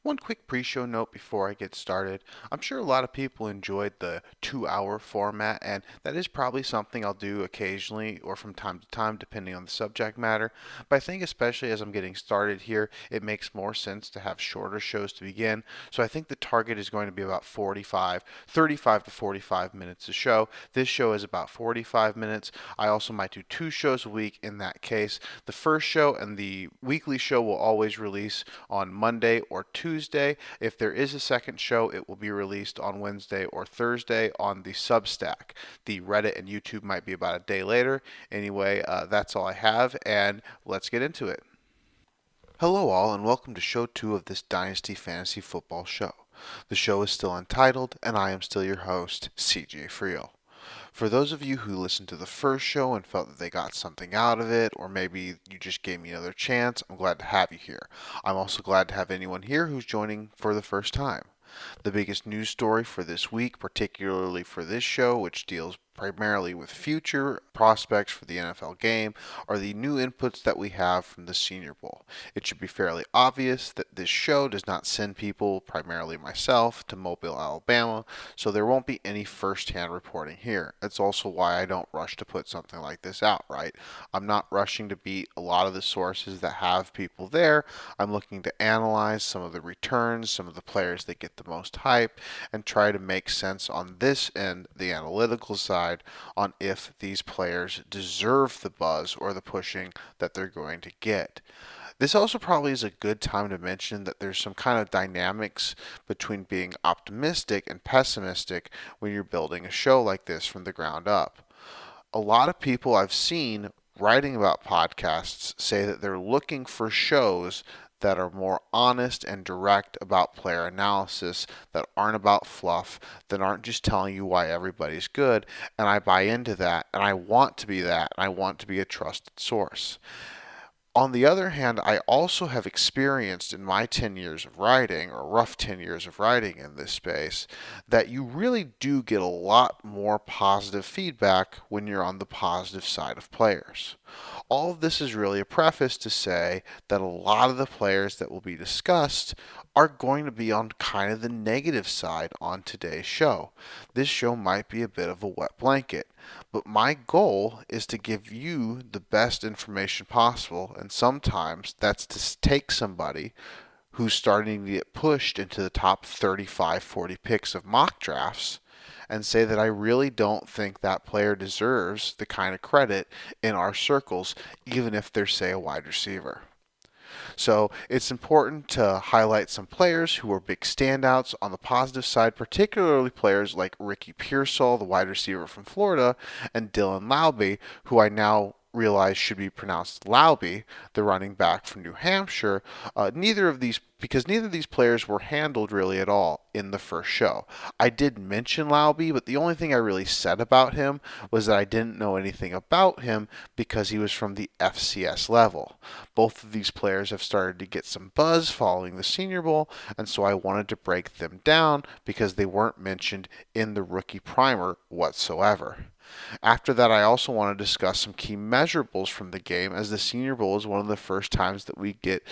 One quick pre-show note before I get started. I'm sure a lot of people enjoyed the 2-hour format, and that is probably something I'll do occasionally or from time to time, depending on the subject matter. But I think especially as I'm getting started here, it makes more sense to have shorter shows to begin. So I think the target is going to be about 35 to 45 minutes a show. This show is about 45 minutes. I also might do 2 shows a week in that case. The first show and the weekly show will always release on Monday or Tuesday. If there is a second show, it will be released on Wednesday or Thursday on the Substack. The Reddit and YouTube might be about a day later. Anyway, that's all I have, and let's get into it. Hello, all, and welcome to show 2 of this Dynasty Fantasy Football show. The show is still untitled, and I am still your host, CJ Freel. For those of you who listened to the first show and felt that they got something out of it, or maybe you just gave me another chance, I'm glad to have you here. I'm also glad to have anyone here who's joining for the first time. The biggest news story for this week, particularly for this show, which deals primarily with future prospects for the NFL game, are the new inputs that we have from the Senior Bowl. It should be fairly obvious that this show does not send people, primarily myself, to Mobile, Alabama, so there won't be any first-hand reporting here. That's also why I don't rush to put something like this out, right? I'm not rushing to beat a lot of the sources that have people there. I'm looking to analyze some of the returns, some of the players that get the most hype, and try to make sense on this end, the analytical side, on if these players deserve the buzz or the pushing that they're going to get. This also probably is a good time to mention that there's some kind of dynamics between being optimistic and pessimistic when you're building a show like this from the ground up. A lot of people I've seen writing about podcasts say that they're looking for shows that are more honest and direct about player analysis, that aren't about fluff, that aren't just telling you why everybody's good. And I buy into that, and I want to be that, and I want to be a trusted source. On the other hand, I also have experienced in my 10 years of writing, or rough 10 years of writing in this space, that you really do get a lot more positive feedback when you're on the positive side of players. All of this is really a preface to say that a lot of the players that will be discussed are going to be on kind of the negative side on today's show. This show might be a bit of a wet blanket, but my goal is to give you the best information possible, and sometimes that's to take somebody who's starting to get pushed into the top 35, 40 picks of mock drafts and say that I really don't think that player deserves the kind of credit in our circles, even if they're, say, a wide receiver. So it's important to highlight some players who are big standouts on the positive side, particularly players like Ricky Pearsall, the wide receiver from Florida, and Dylan Laube, who I now realize should be pronounced Laube, the running back from New Hampshire. Neither of these players were handled really at all in the first show. I did mention Laube, but the only thing I really said about him was that I didn't know anything about him because he was from the FCS level. Both of these players have started to get some buzz following the Senior Bowl, and so I wanted to break them down because they weren't mentioned in the rookie primer whatsoever. After that, I also want to discuss some key measurables from the game, as the Senior Bowl is one of the first times that we get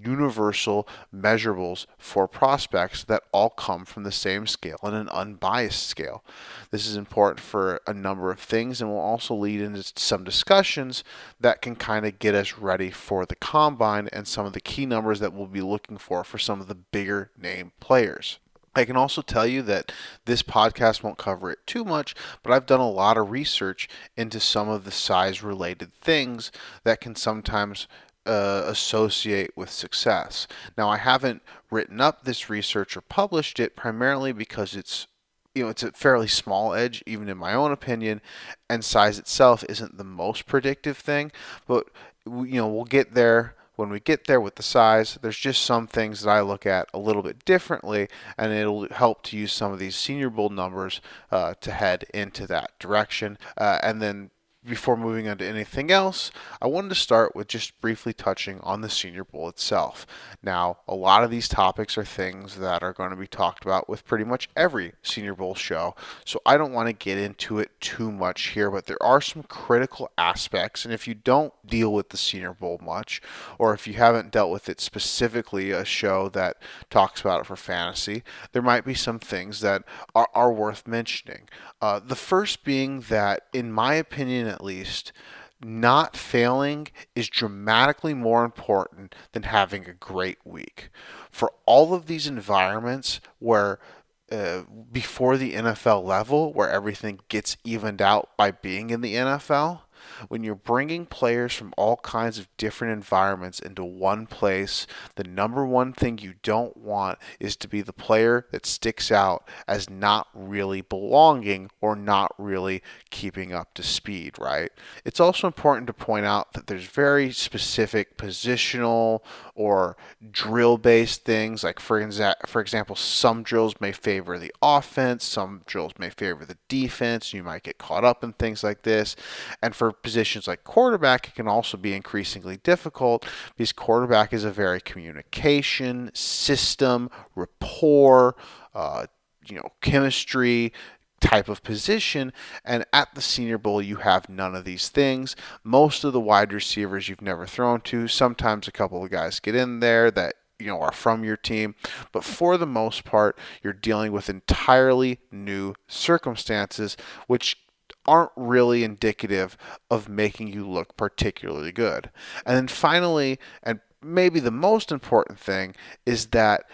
universal measurables for prospects that all come from the same scale and an unbiased scale. This is important for a number of things and will also lead into some discussions that can kind of get us ready for the combine and some of the key numbers that we'll be looking for some of the bigger name players. I can also tell you that this podcast won't cover it too much, but I've done a lot of research into some of the size related things that can sometimes associate with success. Now, I haven't written up this research or published it primarily because it's a fairly small edge, even in my own opinion, and size itself isn't the most predictive thing, but we'll get there. When we get there with the size, there's just some things that I look at a little bit differently, and it'll help to use some of these Senior Bowl numbers to head into that direction. And then before moving on to anything else, I wanted to start with just briefly touching on the Senior Bowl itself. Now, a lot of these topics are things that are going to be talked about with pretty much every Senior Bowl show, so I don't want to get into it too much here, but there are some critical aspects, and if you don't deal with the Senior Bowl much, or if you haven't dealt with it specifically, a show that talks about it for fantasy, there might be some things that are worth mentioning. The first being that, in my opinion at least, not failing is dramatically more important than having a great week. For all of these environments where before the NFL level, where everything gets evened out by being in the NFL, when you're bringing players from all kinds of different environments into one place, the number one thing you don't want is to be the player that sticks out as not really belonging or not really keeping up to speed, right? It's also important to point out that there's very specific positional or drill based things. Like, for example, some drills may favor the offense, some drills may favor the defense. You might get caught up in things like this. And for positions like quarterback, it can also be increasingly difficult because quarterback is a very communication, system, rapport, chemistry type of position, and at the Senior Bowl you have none of these things. Most of the wide receivers you've never thrown to, sometimes a couple of guys get in there that are from your team, but for the most part you're dealing with entirely new circumstances, which aren't really indicative of making you look particularly good. And then finally, and maybe the most important thing, is that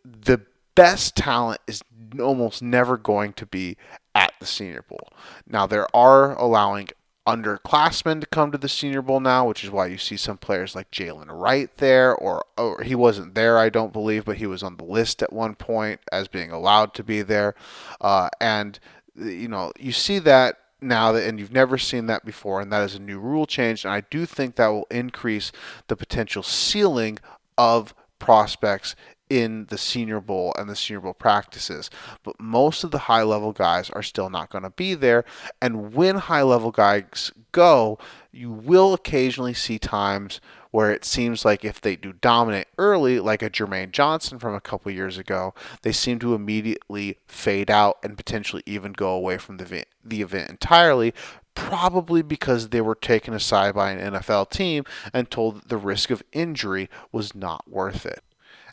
the best talent is almost never going to be at the Senior Bowl. Now, there are allowing underclassmen to come to the Senior Bowl now, which is why you see some players like Jalen Wright there, or he wasn't there, I don't believe, but he was on the list at one point as being allowed to be there. And you see that now, and you've never seen that before, and that is a new rule change, and I do think that will increase the potential ceiling of prospects in the Senior Bowl and the Senior Bowl practices. But most of the high level guys are still not going to be there. And when high level guys go, you will occasionally see times where it seems like if they do dominate early, like a Jermaine Johnson from a couple years ago, they seem to immediately fade out and potentially even go away from the event entirely, probably because they were taken aside by an NFL team and told that the risk of injury was not worth it.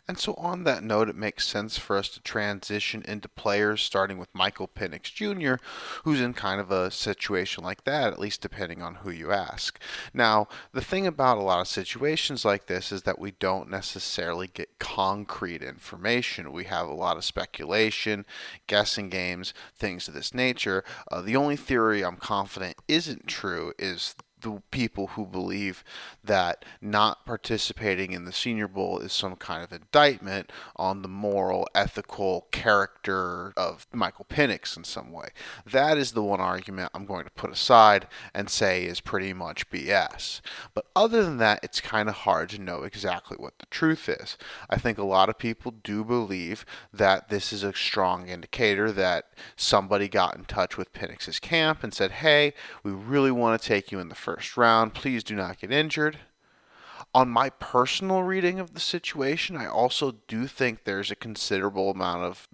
And so, on that note, it makes sense for us to transition into players, starting with Michael Penix Jr., who's in kind of a situation like that, at least depending on who you ask. Now, the thing about a lot of situations like this is that we don't necessarily get concrete information. We have a lot of speculation, guessing games, things of this nature. The only theory I'm confident isn't true is the people who believe that not participating in the Senior Bowl is some kind of indictment on the moral, ethical character of Michael Penix in some way. That is the one argument I'm going to put aside and say is pretty much BS. But other than that, it's kind of hard to know exactly what the truth is. I think a lot of people do believe that this is a strong indicator that somebody got in touch with Penix's camp and said, hey, we really want to take you in the first round. Please do not get injured. On my personal reading of the situation, I also do think there's a considerable amount of,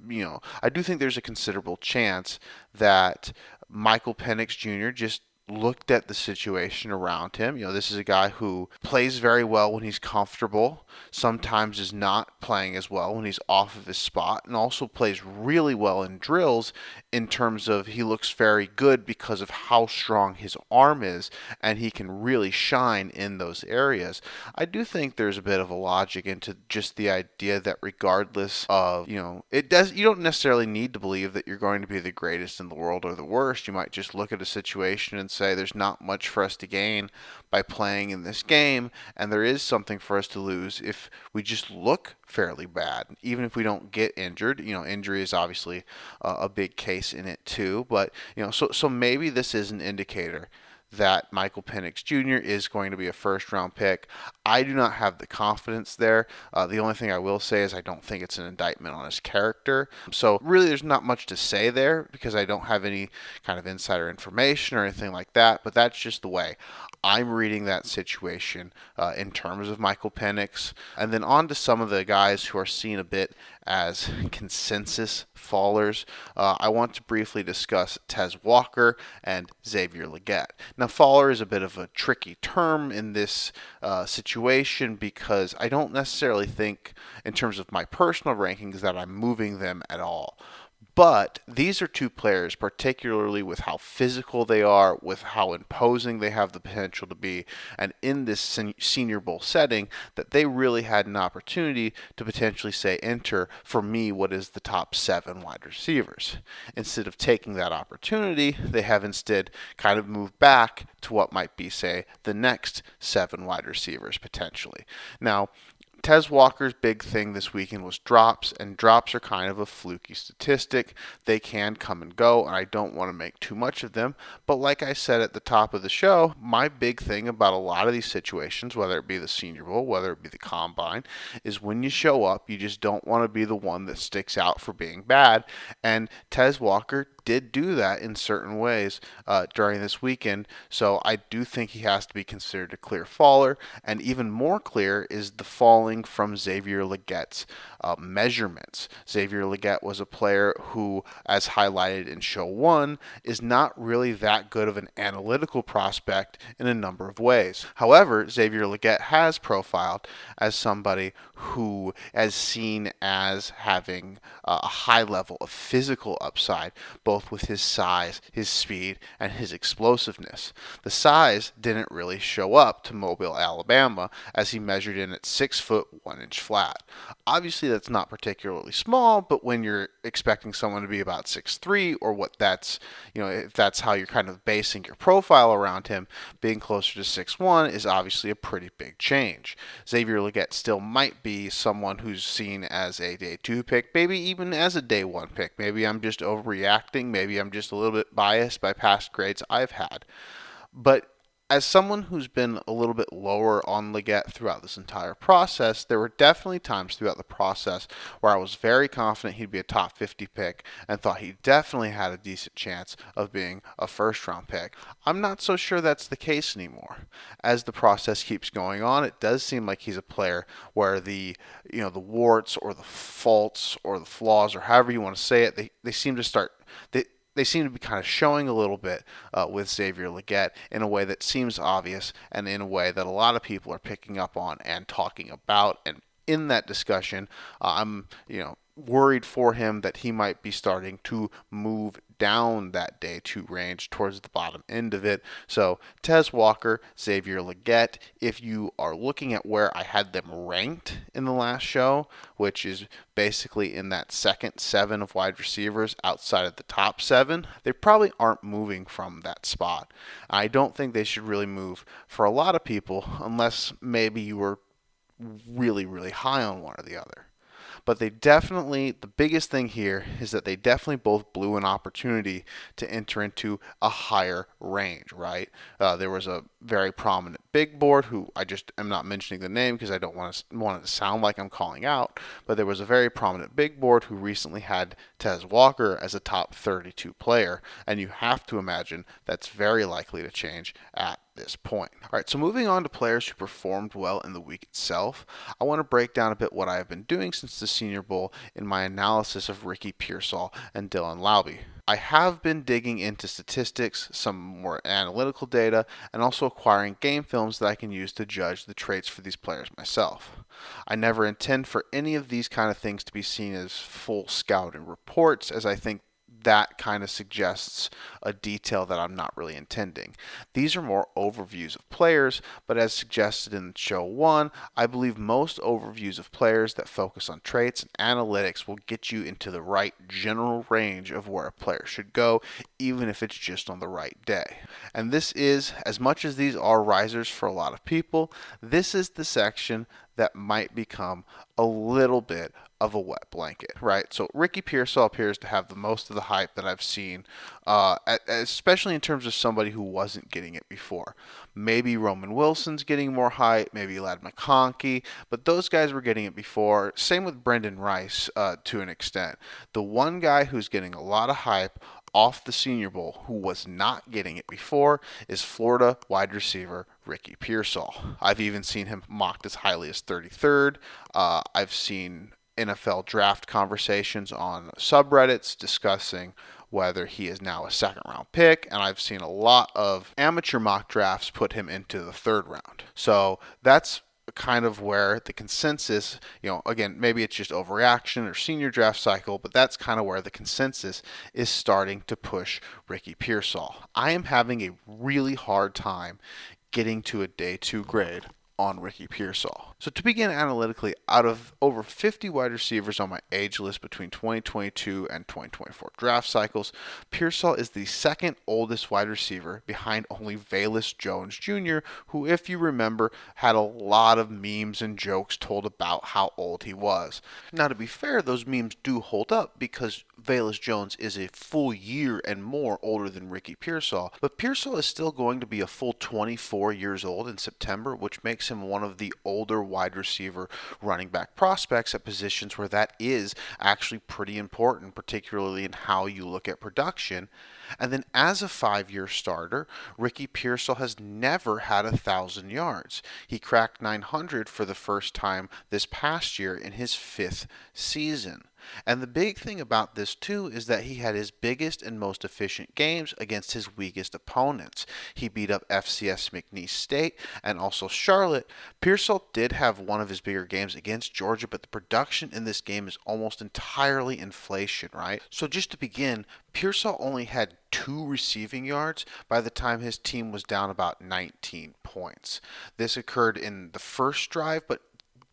I do think there's a considerable chance that Michael Penix Jr. just looked at the situation around him. This is a guy who plays very well when he's comfortable, sometimes is not playing as well when he's off of his spot, and also plays really well in drills in terms of he looks very good because of how strong his arm is, and he can really shine in those areas. I do think there's a bit of a logic into just the idea that regardless of, you don't necessarily need to believe that you're going to be the greatest in the world or the worst. You might just look at a situation and say there's not much for us to gain by playing in this game, and there is something for us to lose if we just look fairly bad, even if we don't get injured. Injury is obviously a big case in it too, but so maybe this is an indicator that Michael Penix Jr. is going to be a first round pick. I do not have the confidence there. The only thing I will say is I don't think it's an indictment on his character. So really there's not much to say there because I don't have any kind of insider information or anything like that, but that's just the way I'm reading that situation in terms of Michael Penix. And then on to some of the guys who are seen a bit as consensus fallers. I want to briefly discuss Tez Walker and Xavier Legette. Now, faller is a bit of a tricky term in this situation because I don't necessarily think, in terms of my personal rankings, that I'm moving them at all. But these are two players, particularly with how physical they are, with how imposing they have the potential to be, and in this Senior Bowl setting, that they really had an opportunity to potentially say enter, for me, what is the top 7 wide receivers. Instead of taking that opportunity, they have instead kind of moved back to what might be, say, the next 7 wide receivers potentially. Now, Tez Walker's big thing this weekend was drops, and drops are kind of a fluky statistic. They can come and go, and I don't want to make too much of them. But like I said at the top of the show, my big thing about a lot of these situations, whether it be the Senior Bowl, whether it be the Combine, is when you show up, you just don't want to be the one that sticks out for being bad. And Tez Walker did do that in certain ways during this weekend, so I do think he has to be considered a clear faller, and even more clear is the falling from Xavier Legette's measurements. Xavier Legette was a player who, as highlighted in show 1, is not really that good of an analytical prospect in a number of ways. However, Xavier Legette has profiled as somebody who is seen as having a high level of physical upside, both with his size, his speed, and his explosiveness. The size didn't really show up to Mobile, Alabama, as he measured in at 6 foot 1 inch flat. Obviously, that's not particularly small, but when you're expecting someone to be about 6'3", or what that's, if that's how you're kind of basing your profile around him, being closer to 6'1" is obviously a pretty big change. Xavier Legette still might be someone who's seen as a day 2 pick, maybe even as a day 1 pick. Maybe I'm just overreacting. Maybe I'm just a little bit biased by past grades I've had. But as someone who's been a little bit lower on Legette throughout this entire process, there were definitely times throughout the process where I was very confident he'd be a top 50 pick and thought he definitely had a decent chance of being a first round pick. I'm not so sure that's the case anymore. As the process keeps going on, it does seem like he's a player where the warts or the faults or the flaws, or however you want to say it, they seem to start they seem to be kind of showing a little bit with Xavier Legette in a way that seems obvious, and in a way that a lot of people are picking up on and talking about. And in that discussion, I'm worried for him that he might be starting to move down that day 2 range towards the bottom end of it. So Tez Walker, Xavier Legette, if you are looking at where I had them ranked in the last show, which is basically in that second 7 of wide receivers outside of the top 7, they probably aren't moving from that spot. I don't think they should really move for a lot of people unless maybe you were really, really high on one or the other. But the biggest thing here is that they definitely both blew an opportunity to enter into a higher range, right? There was a very prominent big board who I just am not mentioning the name because I don't want it to sound like I'm calling out, but there was a very prominent big board who recently had Tez Walker as a top 32 player, and you have to imagine that's very likely to change at this point. All right, so moving on to players who performed well in the week itself, I want to break down a bit what I have been doing since the Senior Bowl in my analysis of Ricky Pearsall and Dylan Laube. I have been digging into statistics, some more analytical data, and also acquiring game films that I can use to judge the traits for these players myself. I never intend for any of these kind of things to be seen as full scouting reports, as I think that kind of suggests a detail that I'm not really intending. These are more overviews of players, but as suggested in show 1, I believe most overviews of players that focus on traits and analytics will get you into the right general range of where a player should go, even if it's just on the right day. And this is, as much as these are risers for a lot of people, this is the section that might become a little bit of a wet blanket, right? So Ricky Pearsall appears to have the most of the hype that I've seen, especially in terms of somebody who wasn't getting it before. Maybe Roman Wilson's getting more hype, maybe Ladd McConkey, but those guys were getting it before. Same with Brendan Rice to an extent. The one guy who's getting a lot of hype off the Senior Bowl who was not getting it before is Florida wide receiver Ricky Pearsall. I've even seen him mocked as highly as 33rd. I've seen NFL draft conversations on subreddits discussing whether he is now a second round pick, and I've seen a lot of amateur mock drafts put him into the third round. So that's kind of where the consensus, again, maybe it's just overreaction or senior draft cycle, but that's kind of where the consensus is starting to push Ricky Pearsall. I am having a really hard time getting to a day 2 grade on Ricky Pearsall. So to begin analytically, out of over 50 wide receivers on my age list between 2022 and 2024 draft cycles, Pearsall is the second oldest wide receiver behind only Velus Jones Jr., who, if you remember, had a lot of memes and jokes told about how old he was. Now, to be fair, those memes do hold up because Velus Jones is a full year and more older than Ricky Pearsall, but Pearsall is still going to be a full 24 years old in September, which makes him one of the older wide receiver running back prospects at positions where that is actually pretty important, particularly in how you look at production. And then as a 5-year starter, Ricky Pearsall has never had 1,000 yards. He cracked 900 for the first time this past year in his 5th season. And the big thing about this too is that he had his biggest and most efficient games against his weakest opponents. He beat up FCS McNeese State and also Charlotte. Pearsall did have one of his bigger games against Georgia, but the production in this game is almost entirely inflation, right? So just to begin, Pearsall only had 2 receiving yards by the time his team was down about 19 points. This occurred in the first drive, but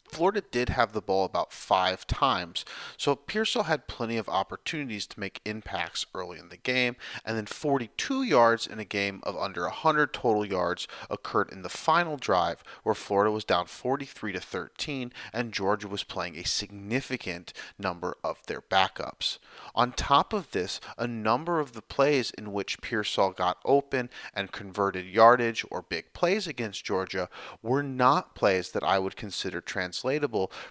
Florida did have the ball about 5 times, so Pearsall had plenty of opportunities to make impacts early in the game, and then 42 yards in a game of under 100 total yards occurred in the final drive, where Florida was down 43-13, and Georgia was playing a significant number of their backups. On top of this, a number of the plays in which Pearsall got open and converted yardage or big plays against Georgia were not plays that I would consider translatable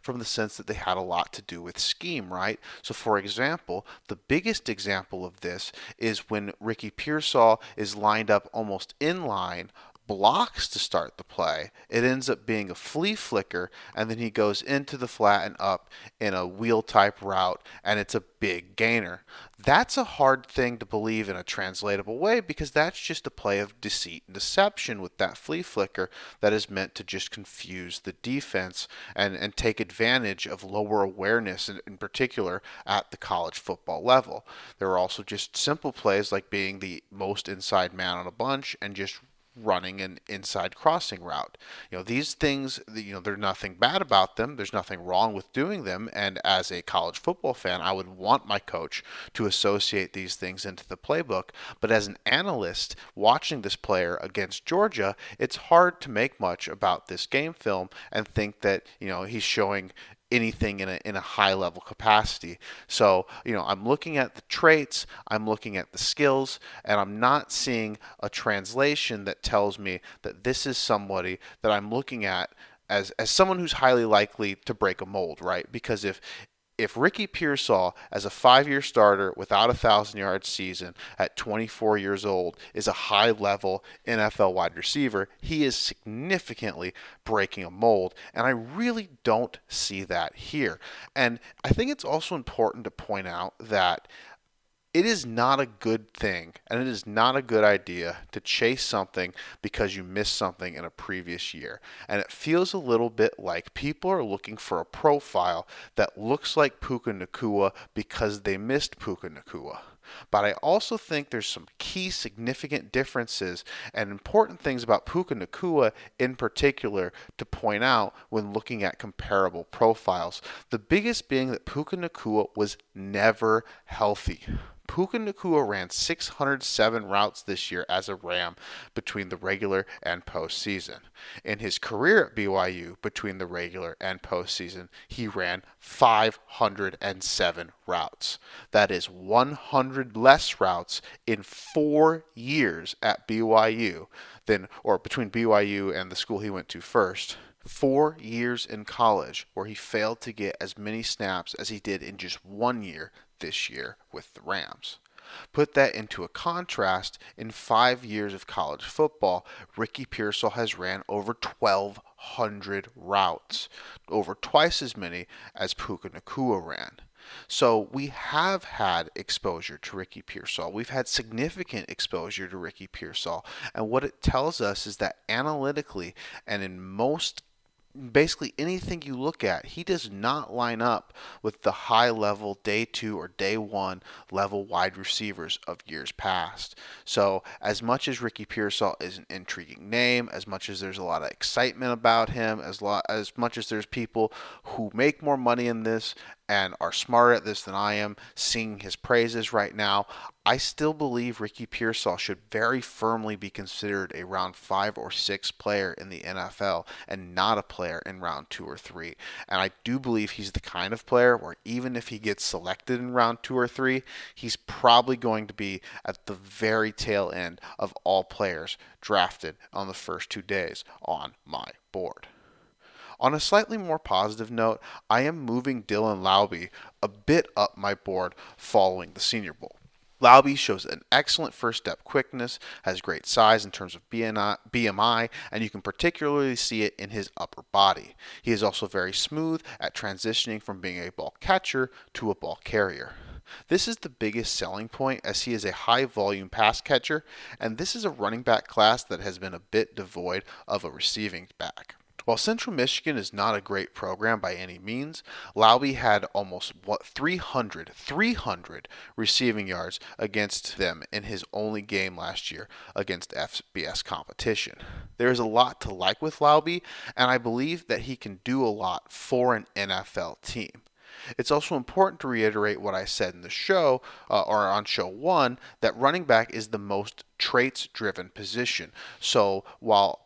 from the sense that they had a lot to do with scheme, right? So for example, the biggest example of this is when Ricky Pearsall is lined up almost in line, blocks to start the play. It ends up being a flea flicker, and then he goes into the flat and up in a wheel type route, and it's a big gainer. That's a hard thing to believe in a translatable way because that's just a play of deceit and deception with that flea flicker that is meant to just confuse the defense and take advantage of lower awareness in particular at the college football level. There are also just simple plays like being the most inside man on a bunch and just running an inside crossing route. These things, there's nothing bad about them. There's nothing wrong with doing them. And as a college football fan, I would want my coach to associate these things into the playbook. But as an analyst watching this player against Georgia, it's hard to make much about this game film and think that, he's showing anything in a high level capacity. So, I'm looking at the traits, I'm looking at the skills, and I'm not seeing a translation that tells me that this is somebody that I'm looking at as someone who's highly likely to break a mold, right? Because if Ricky Pearsall, as a 5-year starter without 1,000-yard season at 24 years old, is a high-level NFL wide receiver, he is significantly breaking a mold, and I really don't see that here. And I think it's also important to point out that it is not a good thing, and it is not a good idea to chase something because you missed something in a previous year. And it feels a little bit like people are looking for a profile that looks like Puka Nacua because they missed Puka Nacua. But I also think there's some key significant differences and important things about Puka Nacua in particular to point out when looking at comparable profiles. The biggest being that Puka Nacua was never healthy. Puka Nacua ran 607 routes this year as a Ram between the regular and postseason. In his career at BYU, between the regular and postseason, he ran 507 routes. That is 100 less routes in 4 years at BYU or between BYU and the school he went to first. 4 years in college where he failed to get as many snaps as he did in just 1 year this year with the Rams. Put that into a contrast, in 5 years of college football, Ricky Pearsall has ran over 1,200 routes, over twice as many as Puka Nacua ran. So we have had exposure to Ricky Pearsall. We've had significant exposure to Ricky Pearsall. And what it tells us is that analytically and in basically anything you look at, he does not line up with the high level day 2 or day 1 level wide receivers of years past. So as much as Ricky Pearsall is an intriguing name, as much as there's a lot of excitement about him, as much as there's people who make more money in this and are smarter at this than I am singing his praises right now, I still believe Ricky Pearsall should very firmly be considered a round 5 or 6 player in the NFL and not a player in round 2 or 3. And I do believe he's the kind of player where even if he gets selected in round 2 or 3, he's probably going to be at the very tail end of all players drafted on the first 2 days on my board. On a slightly more positive note, I am moving Dylan Laube a bit up my board following the Senior Bowl. Laube shows an excellent first step quickness, has great size in terms of BMI, and you can particularly see it in his upper body. He is also very smooth at transitioning from being a ball catcher to a ball carrier. This is the biggest selling point as he is a high volume pass catcher, and this is a running back class that has been a bit devoid of a receiving back. While Central Michigan is not a great program by any means, Laube had almost 300 receiving yards against them in his only game last year against FBS competition. There is a lot to like with Laube, and I believe that he can do a lot for an NFL team. It's also important to reiterate what I said in the show, or on show 1, that running back is the most traits-driven position. So while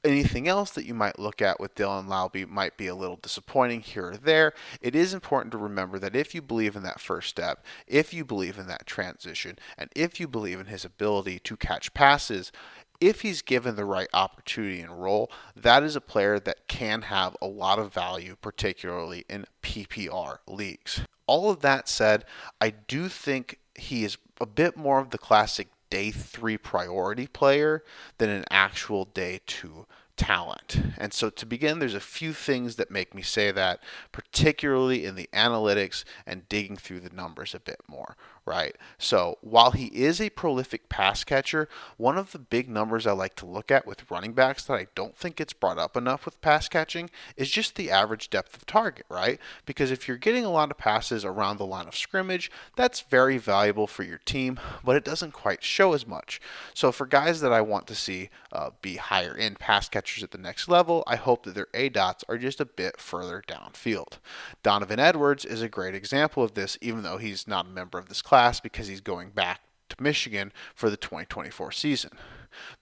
anything else that you might look at with Dylan Laube might be a little disappointing here or there, it is important to remember that if you believe in that first step, if you believe in that transition, and if you believe in his ability to catch passes, if he's given the right opportunity and role, that is a player that can have a lot of value, particularly in PPR leagues. All of that said, I do think he is a bit more of the classic day 3 priority player than an actual day 2 talent. And so to begin, there's a few things that make me say that, particularly in the analytics and digging through the numbers a bit more, right? So while he is a prolific pass catcher, one of the big numbers I like to look at with running backs that I don't think gets brought up enough with pass catching is just the average depth of target, right? Because if you're getting a lot of passes around the line of scrimmage, that's very valuable for your team, but it doesn't quite show as much. So for guys that I want to see be higher end pass catchers at the next level, I hope that their ADOTs are just a bit further downfield. Donovan Edwards is a great example of this, even though he's not a member of this class because he's going back to Michigan for the 2024 season.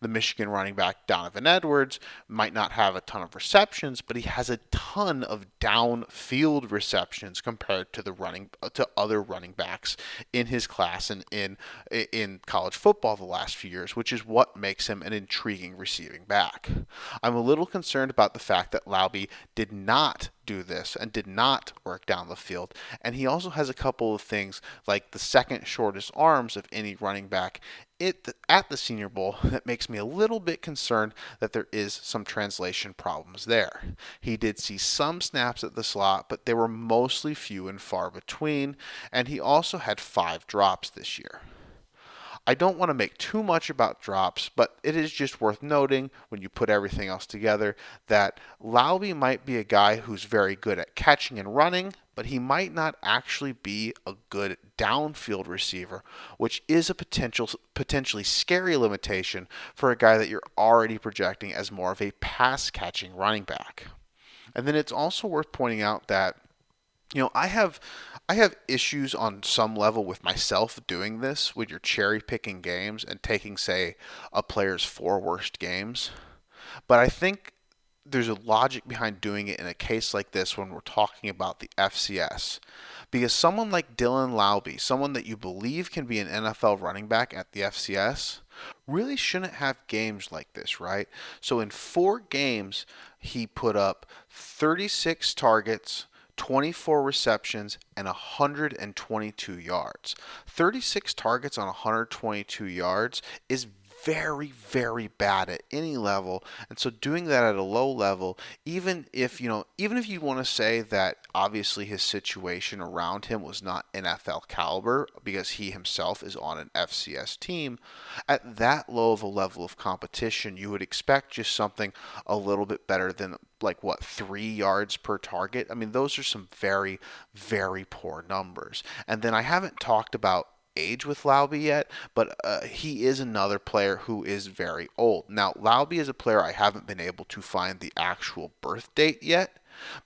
The Michigan running back Donovan Edwards might not have a ton of receptions, but he has a ton of downfield receptions compared to to other running backs in his class and in college football the last few years, which is what makes him an intriguing receiving back. I'm a little concerned about the fact that Laube did not do this and did not work down the field, and he also has a couple of things like the second shortest arms of any running back at the Senior Bowl that makes me a little bit concerned that there is some translation problems there. He did see some snaps at the slot, but they were mostly few and far between, and he also had 5 drops this year. I don't want to make too much about drops, but it is just worth noting when you put everything else together that Laube might be a guy who's very good at catching and running, but he might not actually be a good downfield receiver, which is a potentially scary limitation for a guy that you're already projecting as more of a pass-catching running back. And then it's also worth pointing out that I have issues on some level with myself doing this when you're cherry picking games and taking, say, a player's four worst games. But I think there's a logic behind doing it in a case like this when we're talking about the FCS. Because someone like Dylan Laube, someone that you believe can be an NFL running back at the FCS, really shouldn't have games like this, right? So in 4 games, he put up 36 targets, 24 receptions, and 122 yards. 36 targets on 122 yards is very, very bad at any level. And so doing that at a low level, even if you want to say that obviously his situation around him was not NFL caliber because he himself is on an FCS team, at that low of a level of competition, you would expect just something a little bit better than like what 3 yards per target. I mean, those are some very, very poor numbers. And then I haven't talked about age with Laube yet, but he is another player who is very old. Now, Laube is a player I haven't been able to find the actual birth date yet,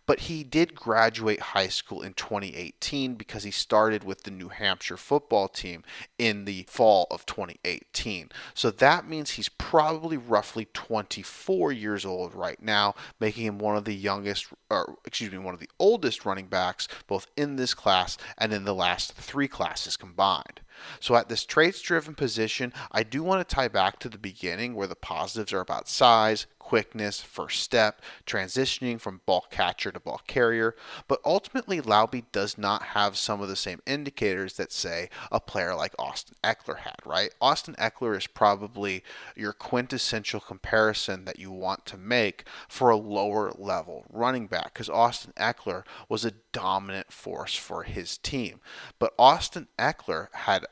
but he did graduate high school in 2018 because he started with the New Hampshire football team in the fall of 2018. So that means he's probably roughly 24 years old right now, making him one of the one of the oldest running backs both in this class and in the last 3 classes combined. So at this traits driven position, I do want to tie back to the beginning where the positives are about size, quickness, first step, transitioning from ball catcher to ball carrier, but ultimately Laube does not have some of the same indicators that, say, a player like Austin Eckler had, right? Austin Eckler is probably your quintessential comparison that you want to make for a lower level running back because Austin Eckler was a dominant force for his team. But Austin Eckler had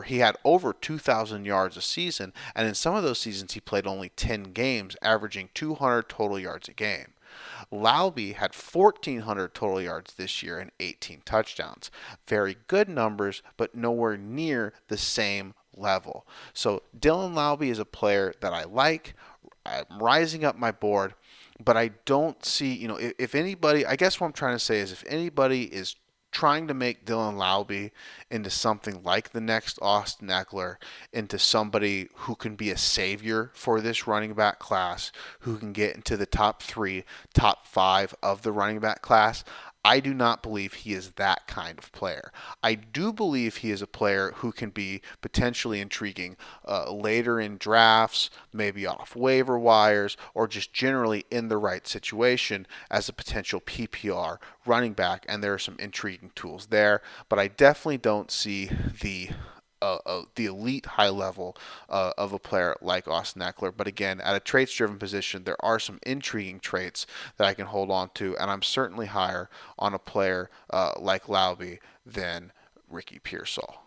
he had over 2,000 yards a season, and in some of those seasons he played only 10 games, averaging 200 total yards a game. Laube had 1,400 total yards this year and 18 touchdowns. Very good numbers, but nowhere near the same level. So Dylan Laube is a player that I like. I'm rising up my board, but I don't see, if anybody, I guess what I'm trying to say is if anybody is trying to make Dylan Laube into something like the next Austin Eckler, into somebody who can be a savior for this running back class, who can get into the top 3, top 5 of the running back class, I do not believe he is that kind of player. I do believe he is a player who can be potentially intriguing later in drafts, maybe off waiver wires, or just generally in the right situation as a potential PPR running back. And there are some intriguing tools there, but I definitely don't see the elite high level of a player like Austin Eckler. But again, at a traits driven position, there are some intriguing traits that I can hold on to, and I'm certainly higher on a player like Laube than Ricky Pearsall.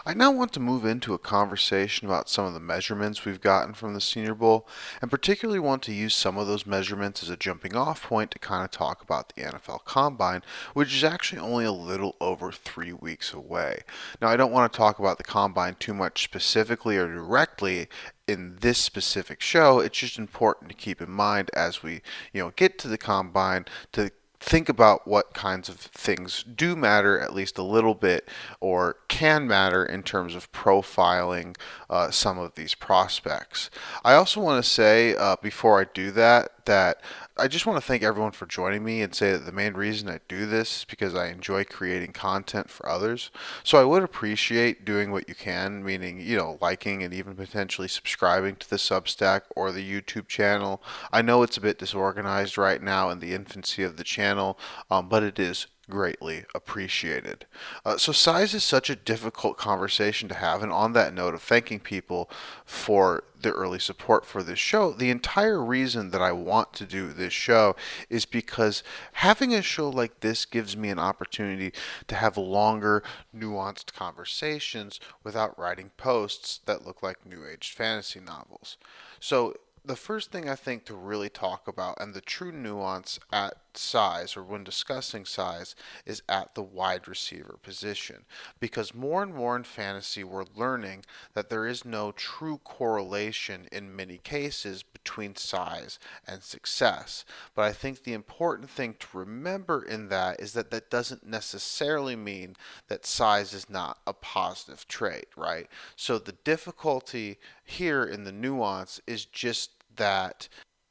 I now want to move into a conversation about some of the measurements we've gotten from the Senior Bowl, and particularly want to use some of those measurements as a jumping off point to kind of talk about the NFL Combine, which is actually only a little over 3 weeks away. Now, I don't want to talk about the Combine too much specifically or directly in this specific show. It's just important to keep in mind as we, get to the Combine to think about what kinds of things do matter at least a little bit or can matter in terms of profiling some of these prospects. I also want to say before I do that I just want to thank everyone for joining me and say that the main reason I do this is because I enjoy creating content for others. So I would appreciate doing what you can, meaning, liking and even potentially subscribing to the Substack or the YouTube channel. I know it's a bit disorganized right now in the infancy of the channel, but it is greatly appreciated. So size is such a difficult conversation to have, and on that note of thanking people for their early support for this show, the entire reason that I want to do this show is because having a show like this gives me an opportunity to have longer, nuanced conversations without writing posts that look like new age fantasy novels. So the first thing I think to really talk about and the true nuance at size or when discussing size is at the wide receiver position. Because more and more in fantasy, we're learning that there is no true correlation in many cases between size and success. But I think the important thing to remember in that is that that doesn't necessarily mean that size is not a positive trait, right? So the difficulty here in the nuance is just that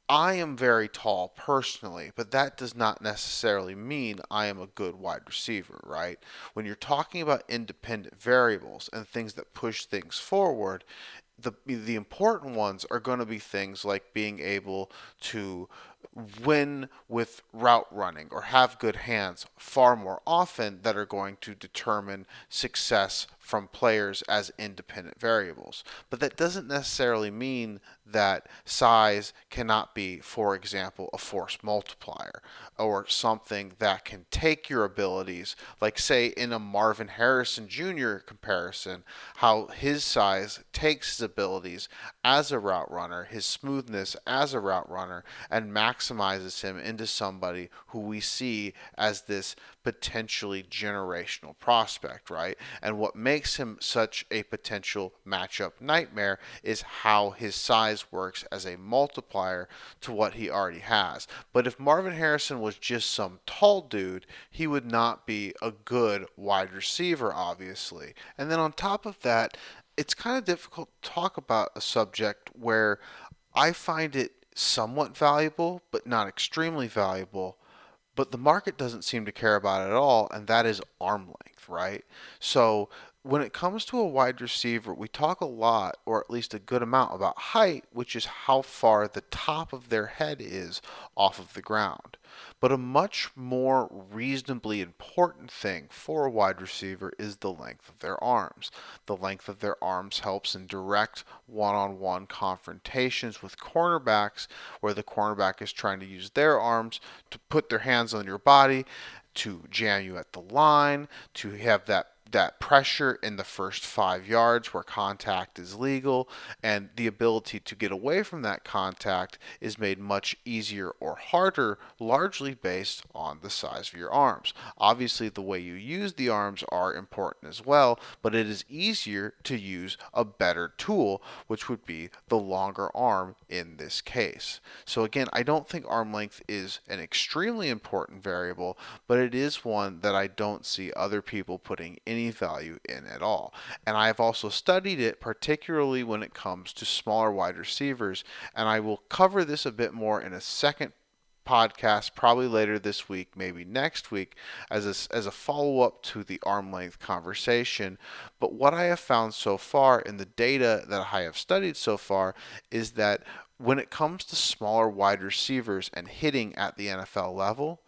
I am very tall personally, but that does not necessarily mean I am a good wide receiver, right? When you're talking about independent variables and things that push things forward, the important ones are going to be things like being able to win with route running or have good hands far more often that are going to determine success from players as independent variables. But that doesn't necessarily mean that size cannot be, for example, a force multiplier or something that can take your abilities, like say in a Marvin Harrison Jr. comparison, how his size takes his abilities as a route runner, his smoothness as a route runner, and maximizes him into somebody who we see as this potentially generational prospect, right? And what makes him such a potential matchup nightmare is how his size works as a multiplier to what he already has. But if Marvin Harrison was just some tall dude, he would not be a good wide receiver, obviously. And then on top of that, it's kind of difficult to talk about a subject where I find it somewhat valuable, but not extremely valuable, but the market doesn't seem to care about it at all, and that is arm length, right? So when it comes to a wide receiver, we talk a lot, or at least a good amount, about height, which is how far the top of their head is off of the ground. But a much more reasonably important thing for a wide receiver is the length of their arms. The length of their arms helps in direct one on one confrontations with cornerbacks, where the cornerback is trying to use their arms to put their hands on your body, to jam you at the line, to have that pressure in the first 5 yards where contact is legal, and the ability to get away from that contact is made much easier or harder, largely based on the size of your arms. Obviously, the way you use the arms are important as well, but it is easier to use a better tool, which would be the longer arm in this case. So again, I don't think arm length is an extremely important variable, but it is one that I don't see other people putting any value in at all. And I have also studied it, particularly when it comes to smaller wide receivers, and I will cover this a bit more in a second podcast, probably later this week, maybe next week, as a follow up to the arm length conversation. But what I have found so far in the data that I have studied so far is that when it comes to smaller wide receivers and hitting at the NFL level,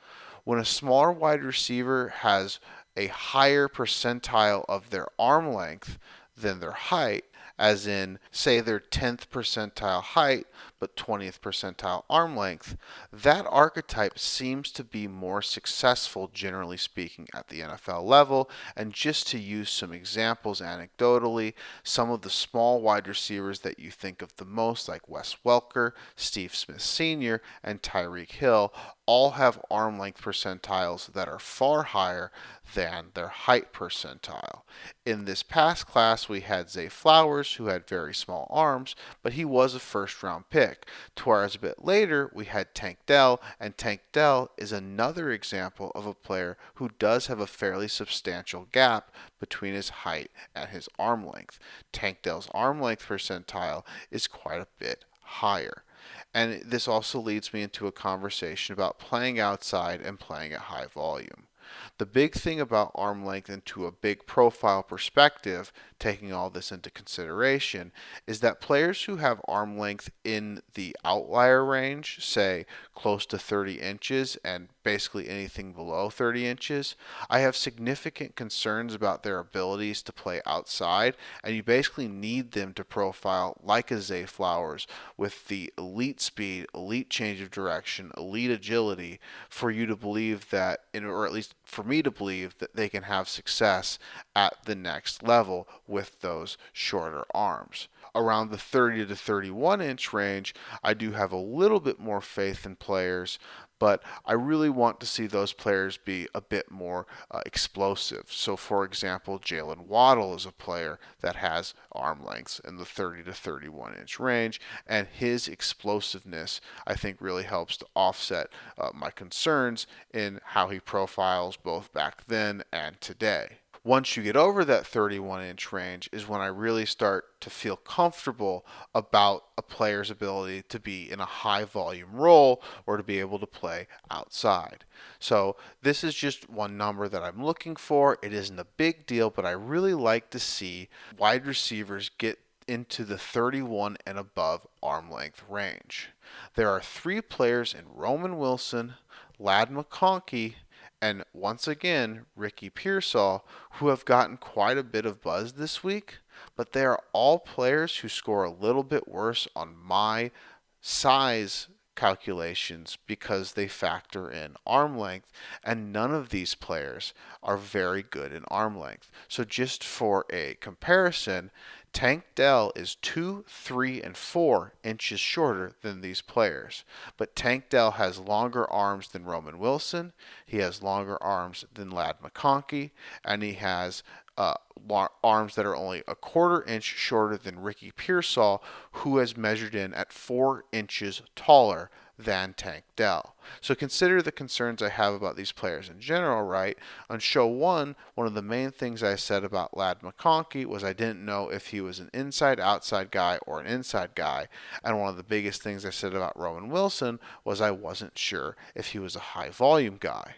when a smaller wide receiver has a higher percentile of their arm length than their height, as in, say, their 10th percentile height but 20th percentile arm length, that archetype seems to be more successful, generally speaking, at the NFL level. And just to use some examples anecdotally, some of the small wide receivers that you think of the most, like Wes Welker, Steve Smith Sr., and Tyreek Hill, all have arm length percentiles that are far higher than their height percentile. In this past class, we had Zay Flowers, who had very small arms, but he was a first round pick. Whereas a bit later, we had Tank Dell, and Tank Dell is another example of a player who does have a fairly substantial gap between his height and his arm length. Tank Dell's arm length percentile is quite a bit higher. And this also leads me into a conversation about playing outside and playing at high volume. The big thing about arm length into a big profile perspective, taking all this into consideration, is that players who have arm length in the outlier range, say close to 30 inches and basically anything below 30 inches, I have significant concerns about their abilities to play outside, and you basically need them to profile like a Zay Flowers with the elite speed, elite change of direction, elite agility for you to believe that, or at least for me to believe that they can have success at the next level with those shorter arms. Around the 30 to 31 inch range, I do have a little bit more faith in players, but I really want to see those players be a bit more explosive. So, for example, Jalen Waddle is a player that has arm lengths in the 30 to 31 inch range, and his explosiveness, I think, really helps to offset my concerns in how he profiles both back then and today. Once you get over that 31-inch range is when I really start to feel comfortable about a player's ability to be in a high volume role or to be able to play outside. So this is just one number that I'm looking for. It isn't a big deal, but I really like to see wide receivers get into the 31 and above arm length range. There are three players in Roman Wilson, Ladd McConkey, and once again, Ricky Pearsall, who have gotten quite a bit of buzz this week, but they are all players who score a little bit worse on my size calculations because they factor in arm length, and none of these players are very good in arm length. So just for a comparison, Tank Dell is 2, 3, and 4 inches shorter than these players. But Tank Dell has longer arms than Roman Wilson, he has longer arms than Ladd McConkey, and he has arms that are only a quarter inch shorter than Ricky Pearsall, who has measured in at 4 inches taller than Tank Dell. So consider the concerns I have about these players in general, right? On show one of the main things I said about Ladd McConkey was I didn't know if he was an inside-outside guy or an inside guy. And one of the biggest things I said about Roman Wilson was I wasn't sure if he was a high-volume guy.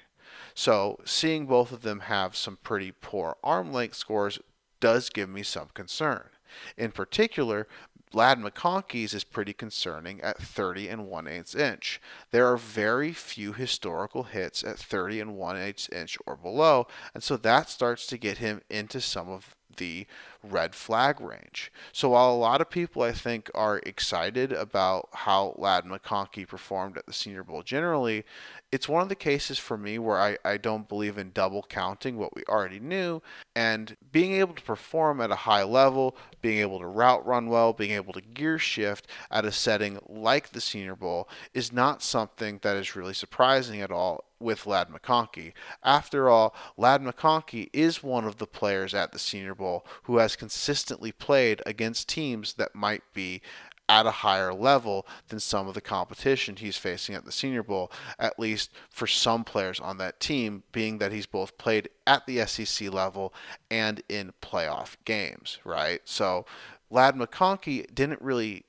So seeing both of them have some pretty poor arm length scores does give me some concern. In particular, Ladd McConkey's is pretty concerning at 30 and 1/8 inch. There are very few historical hits at 30 and 1/8 inch or below, and so that starts to get him into some of the red flag range. So while a lot of people I think are excited about how Ladd McConkey performed at the Senior Bowl generally, it's one of the cases for me where I don't believe in double counting what we already knew, and being able to perform at a high level, being able to route run well, being able to gear shift at a setting like the Senior Bowl is not something that is really surprising at all with Ladd McConkey. After all, Ladd McConkey is one of the players at the Senior Bowl who has consistently played against teams that might be at a higher level than some of the competition he's facing at the Senior Bowl, at least for some players on that team, being that he's both played at the SEC level and in playoff games, right? So Ladd McConkey didn't really,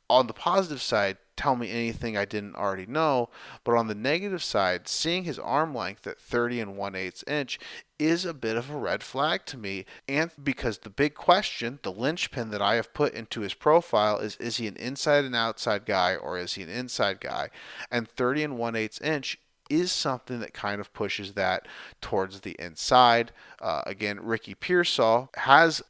on the positive side, tell me anything I didn't already know, but on the negative side, seeing his arm length at 30 and 1/8 inch is a bit of a red flag to me, and because the big question, the linchpin that I have put into his profile is he an inside and outside guy or is he an inside guy? And 30 and 1/8 inch is something that kind of pushes that towards the inside. Again, Ricky Pearsall has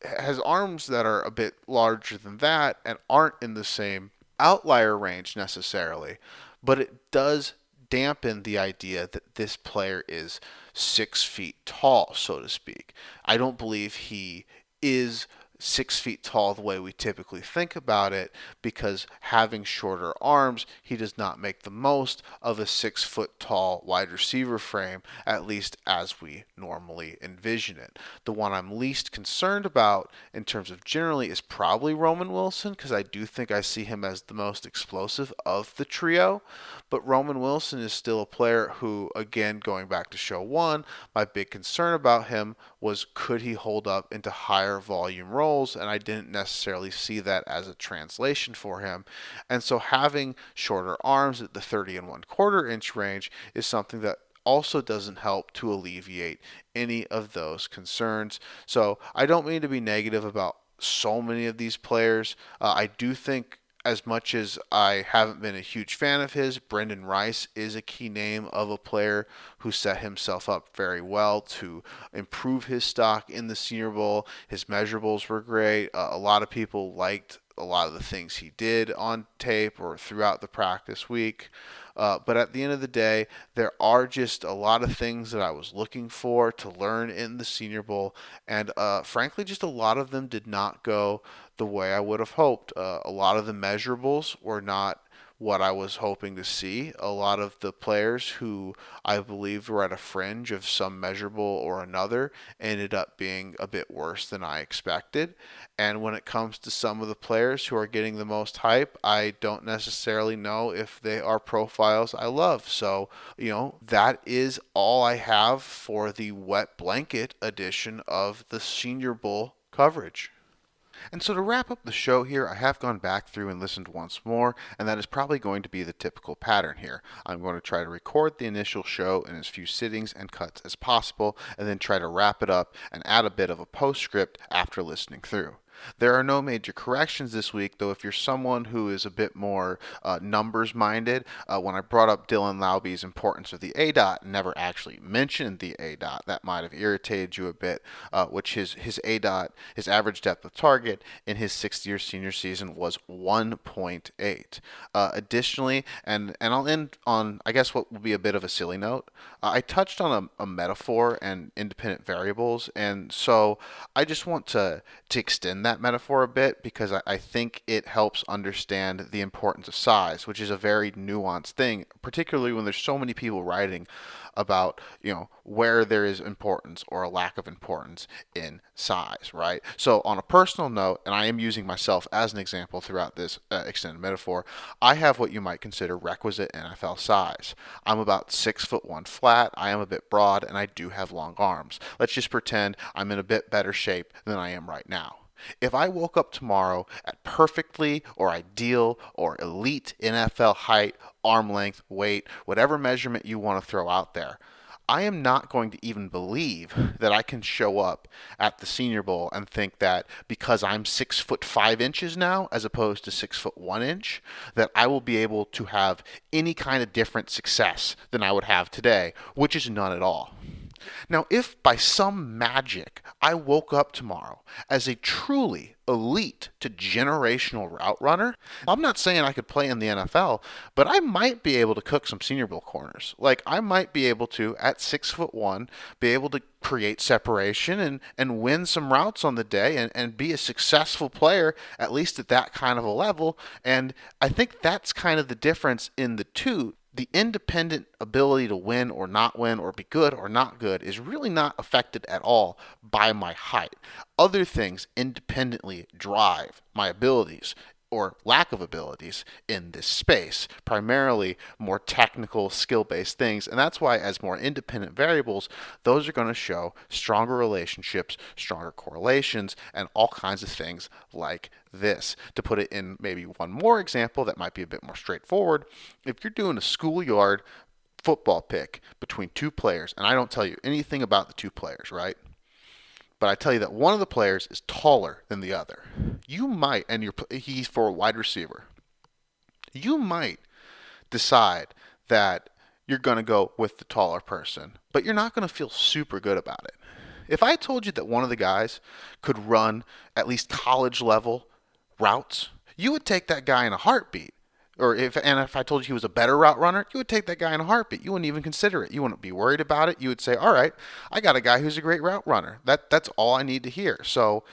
arms that are a bit larger than that and aren't in the same outlier range necessarily, but it does dampen the idea that this player is 6 feet tall, so to speak. I don't believe he is 6 feet tall the way we typically think about it, because having shorter arms, he does not make the most of a 6 foot tall wide receiver frame, at least as we normally envision it. The one I'm least concerned about in terms of generally is probably Roman Wilson, because I do think I see him as the most explosive of the trio. But Roman Wilson is still a player who, again, going back to show one, my big concern about him was could he hold up into higher volume roles, and I didn't necessarily see that as a translation for him. And so having shorter arms at the 30 and 1/4 inch range is something that also doesn't help to alleviate any of those concerns. So I don't mean to be negative about so many of these players. I do think, as much as I haven't been a huge fan of his, Brendan Rice is a key name of a player who set himself up very well to improve his stock in the Senior Bowl. His measurables were great. A lot of people liked a lot of the things he did on tape or throughout the practice week. But at the end of the day, there are just a lot of things that I was looking for to learn in the Senior Bowl, and frankly, just a lot of them did not go the way I would have hoped. A lot of the measurables were not what I was hoping to see. A lot of the players who I believed were at a fringe of some measurable or another ended up being a bit worse than I expected. And when it comes to some of the players who are getting the most hype, I don't necessarily know if they are profiles I love. So, that is all I have for the wet blanket edition of the Senior Bowl coverage. And so to wrap up the show here, I have gone back through and listened once more, and that is probably going to be the typical pattern here. I'm going to try to record the initial show in as few sittings and cuts as possible, and then try to wrap it up and add a bit of a postscript after listening through. There are no major corrections this week, though if you're someone who is a bit more numbers minded, when I brought up Dylan Laube's importance of the A dot and never actually mentioned the A dot, that might have irritated you a bit, which his A dot, his average depth of target in his 6th-year senior season was 1.8. Additionally, and I'll end on, I guess, what will be a bit of a silly note, I touched on a metaphor and independent variables, and so I just want to extend that metaphor a bit because I think it helps understand the importance of size, which is a very nuanced thing, particularly when there's so many people writing about, where there is importance or a lack of importance in size, right? So on a personal note, and I am using myself as an example throughout this extended metaphor, I have what you might consider requisite NFL size. I'm about 6'1" flat, I am a bit broad, and I do have long arms. Let's just pretend I'm in a bit better shape than I am right now. If I woke up tomorrow at perfectly or ideal or elite NFL height, arm length, weight, whatever measurement you want to throw out there, I am not going to even believe that I can show up at the Senior Bowl and think that because I'm 6'5" now, as opposed to 6'1", that I will be able to have any kind of different success than I would have today, which is none at all. Now, if by some magic I woke up tomorrow as a truly elite to generational route runner, I'm not saying I could play in the NFL, but I might be able to cook some Senior Bowl corners. Like, I might be able to, at 6'1", be able to create separation and win some routes on the day and be a successful player, at least at that kind of a level. And I think that's kind of the difference in the two. The independent ability to win or not win or be good or not good is really not affected at all by my height. Other things independently drive my abilities or lack of abilities in this space, primarily more technical, skill-based things. And that's why as more independent variables, those are going to show stronger relationships, stronger correlations, and all kinds of things like this. To put it in maybe one more example that might be a bit more straightforward, if you're doing a schoolyard football pick between two players, and I don't tell you anything about the two players, right? But I tell you that one of the players is taller than the other. You might, and he's for a wide receiver, you might decide that you're going to go with the taller person, but you're not going to feel super good about it. If I told you that one of the guys could run at least college level routes, you would take that guy in a heartbeat. If I told you he was a better route runner, you would take that guy in a heartbeat. You wouldn't even consider it. You wouldn't be worried about it. You would say, all right, I got a guy who's a great route runner. That's all I need to hear. So,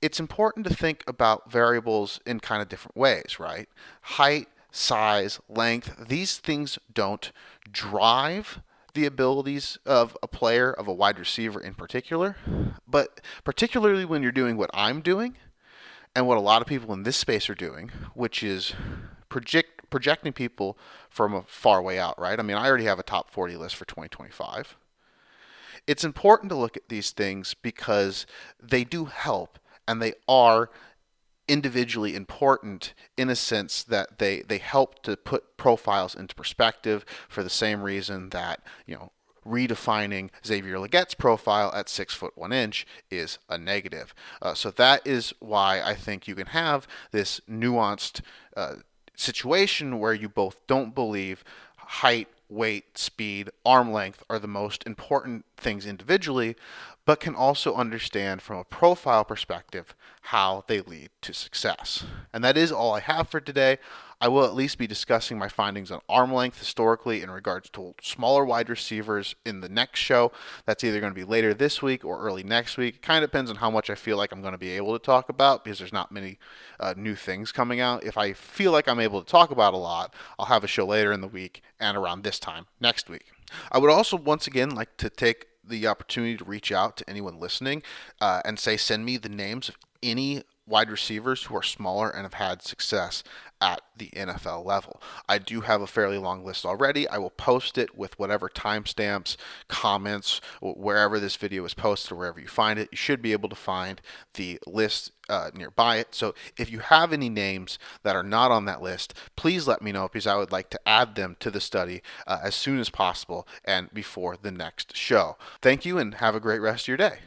it's important to think about variables in kind of different ways, right? Height, size, length, these things don't drive the abilities of a player, of a wide receiver in particular, but particularly when you're doing what I'm doing, and what a lot of people in this space are doing, which is projecting people from a far way out, right? I mean, I already have a top 40 list for 2025. It's important to look at these things because they do help, and they are individually important in a sense that they help to put profiles into perspective for the same reason that, redefining Xavier Legette's profile at 6'1" is a negative. So that is why I think you can have this nuanced situation where you both don't believe height, weight, speed, arm length are the most important things individually, but can also understand from a profile perspective how they lead to success. And that is all I have for today. I will at least be discussing my findings on arm length historically in regards to smaller wide receivers in the next show. That's either going to be later this week or early next week. It kind of depends on how much I feel like I'm going to be able to talk about because there's not many new things coming out. If I feel like I'm able to talk about a lot, I'll have a show later in the week and around this time next week. I would also once again like to take the opportunity to reach out to anyone listening and say, send me the names of any wide receivers who are smaller and have had success at the NFL level. I do have a fairly long list already. I will post it with whatever timestamps, comments, wherever this video is posted or wherever you find it. You should be able to find the list nearby it. So if you have any names that are not on that list, please let me know because I would like to add them to the study as soon as possible and before the next show. Thank you and have a great rest of your day.